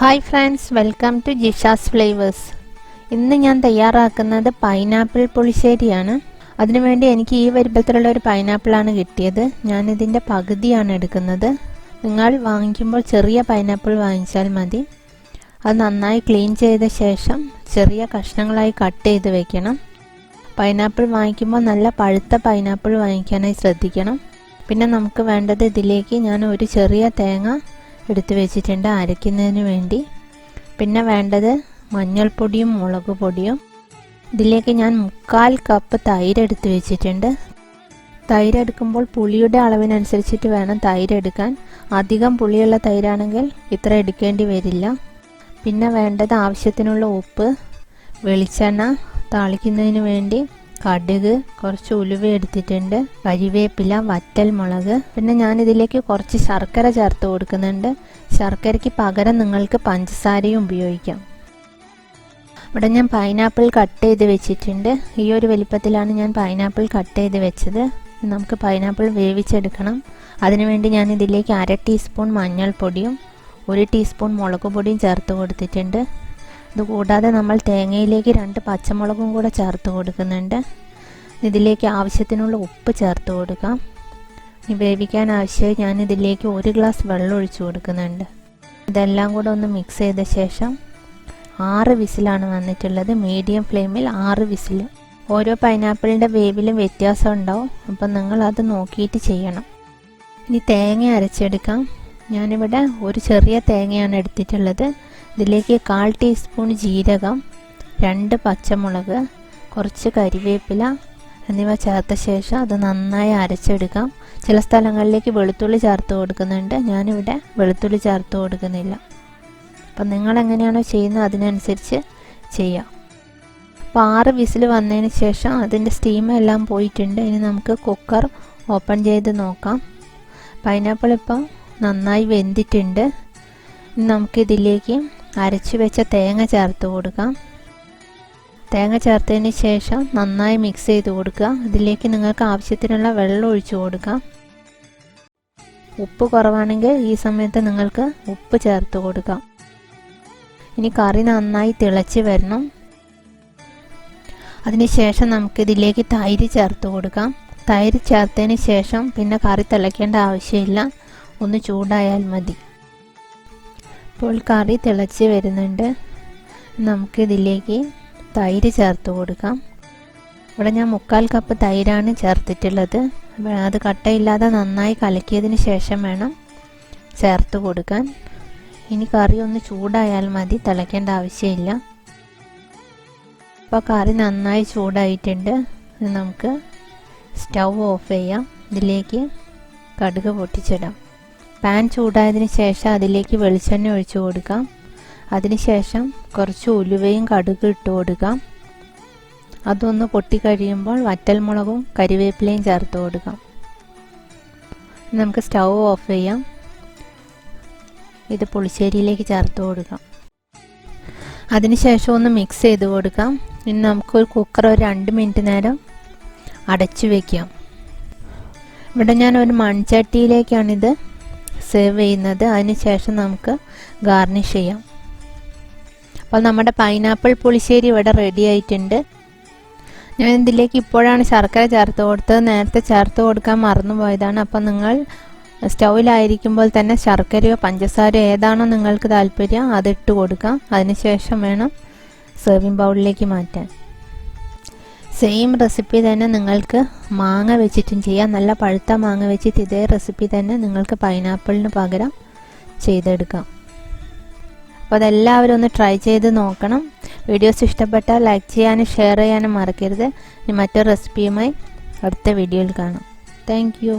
Hi friends, welcome to Jisha's Flavors. ഇന്ന് ഞാൻ തയ്യാറാക്കുന്നത് പൈനാപ്പിൾ പുളിശ്ശേരിയാണ്. അതിനുവേണ്ടി എനിക്ക് ഈ വലിപ്പത്തിലുള്ള ഒരു പൈനാപ്പിൾ ആണ് കിട്ടിയത്. ഞാൻ ഇതിന്റെ പകുതിയാണ് എടുക്കുന്നത്. നിങ്ങൾ വാങ്ങിക്കുമ്പോൾ ചെറിയ പൈനാപ്പിൾ വാങ്ങിച്ചാൽ മതി. അത് നന്നായി ക്ലീൻ ചെയ്ത ശേഷം ചെറിയ കഷ്ണങ്ങളായി കട്ട് ചെയ്ത് വെക്കണം. പൈനാപ്പിൾ വാങ്ങിക്കുമ്പോൾ നല്ല പഴുത്ത പൈനാപ്പിൾ വാങ്ങിക്കാനായി ശ്രദ്ധിക്കണം. പിന്നെ നമുക്ക് വേണ്ടത് ഇതിലേക്ക് ഞാൻ ഒരു ചെറിയ തേങ്ങ എടുത്തു വെച്ചിട്ടുണ്ട് അരയ്ക്കുന്നതിന് വേണ്ടി. പിന്നെ വേണ്ടത് മഞ്ഞൾപ്പൊടിയും മുളക് പൊടിയും. ഇതിലേക്ക് ഞാൻ 3/4 കപ്പ് തൈര് എടുത്തു വെച്ചിട്ടുണ്ട്. തൈര് എടുക്കുമ്പോൾ പുളിയുടെ അളവിനനുസരിച്ചിട്ട് വേണം തൈര് എടുക്കാൻ. അധികം പുളിയുള്ള തൈരാണെങ്കിൽ ഇത്ര എടുക്കേണ്ടി വരില്ല. പിന്നെ വേണ്ടത് ആവശ്യത്തിനുള്ള ഉപ്പ്, വെളിച്ചെണ്ണ, താളിക്കുന്നതിന് വേണ്ടി കടുക്, കുറച്ച് ഉലുവ എടുത്തിട്ടുണ്ട്, കരിവേപ്പില, വറ്റൽ മുളക്. പിന്നെ ഞാൻ ഇതിലേക്ക് കുറച്ച് ശർക്കര ചേർത്ത് കൊടുക്കുന്നുണ്ട്. ശർക്കരയ്ക്ക് പകരം നിങ്ങൾക്ക് പഞ്ചസാരയും ഉപയോഗിക്കാം. ഇവിടെ ഞാൻ പൈനാപ്പിൾ കട്ട് ചെയ്ത് വെച്ചിട്ടുണ്ട്. ഈ ഒരു വലിപ്പത്തിലാണ് ഞാൻ പൈനാപ്പിൾ കട്ട് ചെയ്ത് വെച്ചത്. നമുക്ക് പൈനാപ്പിൾ വേവിച്ചെടുക്കണം. അതിനുവേണ്ടി ഞാൻ ഇതിലേക്ക് 1/2 ടീസ്പൂൺ മഞ്ഞൾപ്പൊടിയും 1 ടീസ്പൂൺ മുളക് പൊടിയും ചേർത്ത് കൊടുത്തിട്ടുണ്ട്. ഇതുകൂടാതെ നമ്മൾ തേങ്ങയിലേക്ക് 2 പച്ചമുളകും കൂടെ ചേർത്ത് കൊടുക്കുന്നുണ്ട്. ഇതിലേക്ക് ആവശ്യത്തിനുള്ള ഉപ്പ് ചേർത്ത് കൊടുക്കാം. വേവിക്കാൻ ആവശ്യമായി ഞാൻ ഇതിലേക്ക് 1 ഗ്ലാസ് വെള്ളം ഒഴിച്ചു കൊടുക്കുന്നുണ്ട്. ഇതെല്ലാം കൂടെ ഒന്ന് മിക്സ് ചെയ്ത ശേഷം 6 വിസിലാണ് വന്നിട്ടുള്ളത്. മീഡിയം ഫ്ലെയിമിൽ 6 വിസിൽ. ഓരോ പൈനാപ്പിളിൻ്റെ വേവിലും വ്യത്യാസം ഉണ്ടാവും. അപ്പം നിങ്ങൾ അത് നോക്കിയിട്ട് ചെയ്യണം. ഇനി തേങ്ങ അരച്ചെടുക്കാം. ഞാനിവിടെ ഒരു ചെറിയ തേങ്ങയാണ് എടുത്തിട്ടുള്ളത്. ഇതിലേക്ക് 1/4 ടീസ്പൂൺ ജീരകം, 2 പച്ചമുളക്, കുറച്ച് കരിവേപ്പില എന്നിവ ചേർത്ത ശേഷം അത് നന്നായി അരച്ചെടുക്കാം. ചില സ്ഥലങ്ങളിലേക്ക് വെളുത്തുള്ളി ചേർത്ത് കൊടുക്കുന്നുണ്ട്. ഞാനിവിടെ വെളുത്തുള്ളി ചേർത്ത് കൊടുക്കുന്നില്ല. അപ്പം നിങ്ങൾ എങ്ങനെയാണോ ചെയ്യുന്നത് അതിനനുസരിച്ച് ചെയ്യാം. അപ്പോൾ 6 വിസിൽ വന്നതിന് ശേഷം അതിൻ്റെ സ്റ്റീം എല്ലാം പോയിട്ടുണ്ട്. ഇനി നമുക്ക് കുക്കർ ഓപ്പൺ ചെയ്ത് നോക്കാം. പൈനാപ്പിൾ ഇപ്പം നന്നായി വെന്തിട്ടുണ്ട്. ഇനി നമുക്കിതിലേക്ക് അരച്ചു വെച്ച തേങ്ങ ചേർത്ത് കൊടുക്കാം. തേങ്ങ ചേർത്തതിന് ശേഷം നന്നായി മിക്സ് ചെയ്ത് കൊടുക്കുക. ഇതിലേക്ക് നിങ്ങൾക്ക് ആവശ്യത്തിനുള്ള വെള്ളം ഒഴിച്ചു കൊടുക്കാം. ഉപ്പ് കുറവാണെങ്കിൽ ഈ സമയത്ത് നിങ്ങൾക്ക് ഉപ്പ് ചേർത്ത് കൊടുക്കാം. ഇനി കറി നന്നായി തിളച്ച് വരണം. അതിനുശേഷം നമുക്കിതിലേക്ക് തൈര് ചേർത്ത് കൊടുക്കാം. തൈര് ചേർത്തതിന് ശേഷം പിന്നെ കറി തിളയ്ക്കേണ്ട ആവശ്യമില്ല. ഒന്ന് ചൂടായാൽ മതി. ഇപ്പോൾ കറി തിളച്ച് വരുന്നുണ്ട്. നമുക്കിതിലേക്ക് തൈര് ചേർത്ത് കൊടുക്കാം. ഇവിടെ ഞാൻ 3/4 കപ്പ് തൈരാണ് ചേർത്തിട്ടുള്ളത്. അത് കട്ടയില്ലാതെ നന്നായി കലക്കിയതിന് ശേഷം വേണം ചേർത്ത് കൊടുക്കാൻ. ഇനി കറി ഒന്ന് ചൂടായാൽ മതി, തിളയ്ക്കേണ്ട ആവശ്യമില്ല. അപ്പോൾ കറി നന്നായി ചൂടായിട്ടുണ്ട്. നമുക്ക് സ്റ്റൗ ഓഫ് ചെയ്യാം. ഇതിലേക്ക് കടുക് പൊട്ടിച്ചിടാം. പാൻ ചൂടായതിന് ശേഷം അതിലേക്ക് വെളിച്ചെണ്ണ ഒഴിച്ചു കൊടുക്കാം. അതിനുശേഷം കുറച്ച് ഉലുവയും കടുക് ഇട്ട് കൊടുക്കാം. അതൊന്ന് പൊട്ടിക്കഴിയുമ്പോൾ വറ്റൽമുളകും കരിവേപ്പിലയും ചേർത്ത് കൊടുക്കാം. നമുക്ക് സ്റ്റൗ ഓഫ് ചെയ്യാം. ഇത് പുളിശ്ശേരിയിലേക്ക് ചേർത്ത് കൊടുക്കാം. അതിനുശേഷം ഒന്ന് മിക്സ് ചെയ്ത് കൊടുക്കാം. ഇനി നമുക്കൊരു കുക്കർ ഒരു 2 മിനിറ്റ് നേരം അടച്ചു വയ്ക്കാം. ഇവിടെ ഞാൻ ഒരു മൺചട്ടിയിലേക്കാണിത് സെർവ് ചെയ്യുന്നത്. അതിനുശേഷം നമുക്ക് ഗാർണിഷ് ചെയ്യാം. അപ്പോൾ നമ്മുടെ പൈനാപ്പിൾ പുളിശ്ശേരി ഇവിടെ റെഡി ആയിട്ടുണ്ട്. ഞാൻ ഇതിലേക്ക് ഇപ്പോഴാണ് ശർക്കര ചേർത്ത് കൊടുത്തത്. നേരത്തെ ചേർത്ത് കൊടുക്കാൻ മറന്നുപോയതാണ്. അപ്പോൾ നിങ്ങൾ സ്റ്റൗവിലായിരിക്കുമ്പോൾ തന്നെ ശർക്കരയോ പഞ്ചസാരയോ ഏതാണോ നിങ്ങൾക്ക് താല്പര്യം അതിട്ട് കൊടുക്കാം. അതിനുശേഷം വേണം സെർവിങ് ബൗളിലേക്ക് മാറ്റാൻ. സെയിം റെസിപ്പി തന്നെ നിങ്ങൾക്ക് മാങ്ങ വെച്ചിട്ടും ചെയ്യാം. നല്ല പഴുത്ത മാങ്ങ വെച്ചിട്ട് ഇതേ റെസിപ്പി തന്നെ നിങ്ങൾക്ക് പൈനാപ്പിളിന് പകരം ചെയ്തെടുക്കാം. അപ്പോൾ അതെല്ലാവരും ഒന്ന് ട്രൈ ചെയ്ത് നോക്കണം. വീഡിയോസ് ഇഷ്ടപ്പെട്ടാൽ ലൈക്ക് ചെയ്യാനും ഷെയർ ചെയ്യാനും മറക്കരുത്. ഇനി മറ്റൊരു റെസിപ്പിയുമായി അടുത്ത വീഡിയോയിൽ കാണാം. Thank you.